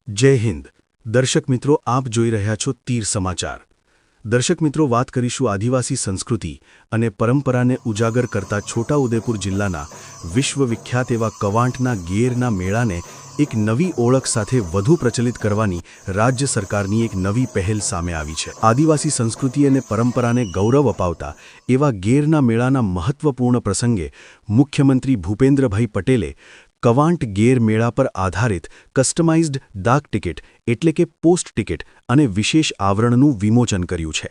જય હિન્દ દર્શક મિત્રો, આપ જોઈ રહ્યા છો તીર સમાચાર। દર્શક મિત્રો, વાત કરીશું આદિવાસી સંસ્કૃતિ અને પરંપરાને ઉજાગર કરતા છોટાઉદેપુર જિલ્લાના વિશ્વવિખ્યાત એવા કવાંટના ગેરના મેળાને એક નવી ઓળખ સાથે વધુ પ્રચલિત કરવાની રાજ્ય સરકારની એક નવી પહેલ સામે આવી છે। આદિવાસી સંસ્કૃતિ અને પરંપરાને ગૌરવ અપાવતા એવા ગેરના મેળાના મહત્વપૂર્ણ પ્રસંગે મુખ્યમંત્રી ભૂપેન્દ્રભાઈ પટેલે કવાંટ ગેર મેળા પર આધારિત કસ્ટમાઇઝ્ડ ડાક ટિકિટ એટલે કે પોસ્ટ ટિકિટ અને વિશેષ આવરણનું વિમોચન કર્યું છે।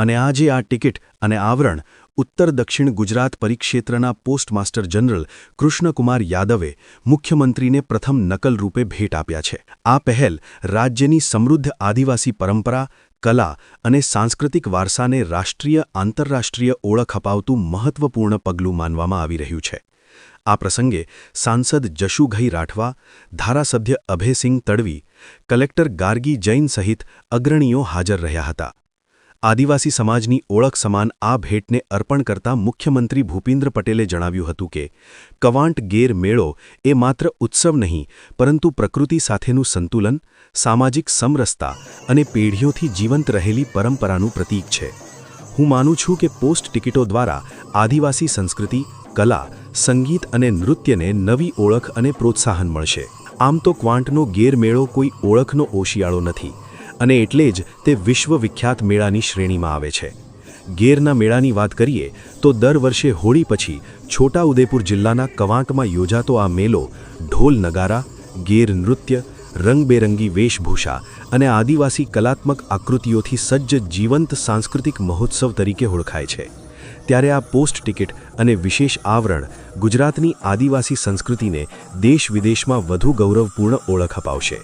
અને આજે આ ટિકિટ અને આવરણ ઉત્તર દક્ષિણ ગુજરાત પરિક્ષેત્રના પોસ્ટ માસ્ટર જનરલ કૃષ્ણકુમાર યાદવે મુખ્યમંત્રીને પ્રથમ નકલ રૂપે ભેટ આપ્યા છે। આ પહેલ રાજ્યની સમૃદ્ધ આદિવાસી પરંપરા, કલા અને સાંસ્કૃતિક વારસાને રાષ્ટ્રીય આંતરરાષ્ટ્રીય ઓળખ અપાવતું મહત્વપૂર્ણ પગલું માનવામાં આવી રહ્યું છે। આ પ્રસંગે સાંસદ જશુભાઈ રાઠવા, ધારાસભ્ય અભયસિંહ તડવી, કલેક્ટર ગાર્ગી જૈન સહિત અગ્રણીઓ હાજર રહ્યા હતા। આદિવાસી સમાજની ઓળખ સમાન આ ભેટને અર્પણ કરતા મુખ્યમંત્રી ભૂપેન્દ્ર પટેલે જણાવ્યું હતું કે કવાંટ ગેર મેળો એ માત્ર ઉત્સવ નહીં પરંતુ પ્રકૃતિ સાથેનું સંતુલન, સામાજિક સમરસતા અને પેઢીઓથી જીવંત રહેલી પરંપરાનું પ્રતીક છે। હું માનું છું કે પોસ્ટ ટિકિટો દ્વારા આદિવાસી સંસ્કૃતિ, કલા, સંગીત અને નૃત્યને નવી ઓળખ અને પ્રોત્સાહન મળશે। આમ તો ક્વાંટનો ગેરમેળો કોઈ ઓળખનો ઓશિયાળો નથી અને એટલે જ તે વિશ્વવિખ્યાત મેળાની શ્રેણીમાં આવે છે। ગેરના મેળાની વાત કરીએ તો દર વર્ષે હોળી પછી છોટાઉદેપુર જિલ્લાના કવાંટમાં યોજાતો આ મેળો ઢોલ નગારા, ગેર નૃત્ય, રંગબેરંગી વેશભૂષા અને આદિવાસી કલાત્મક આકૃતિઓથી સજ્જ જીવંત સાંસ્કૃતિક મહોત્સવ તરીકે ઓળખાય છે। ત્યારે આ પોસ્ટ ટિકિટ અને વિશેષ આવરણ ગુજરાતની આદિવાસી સંસ્કૃતિને દેશ વિદેશમાં વધુ ગૌરવપૂર્ણ ઓળખ અપાવશે।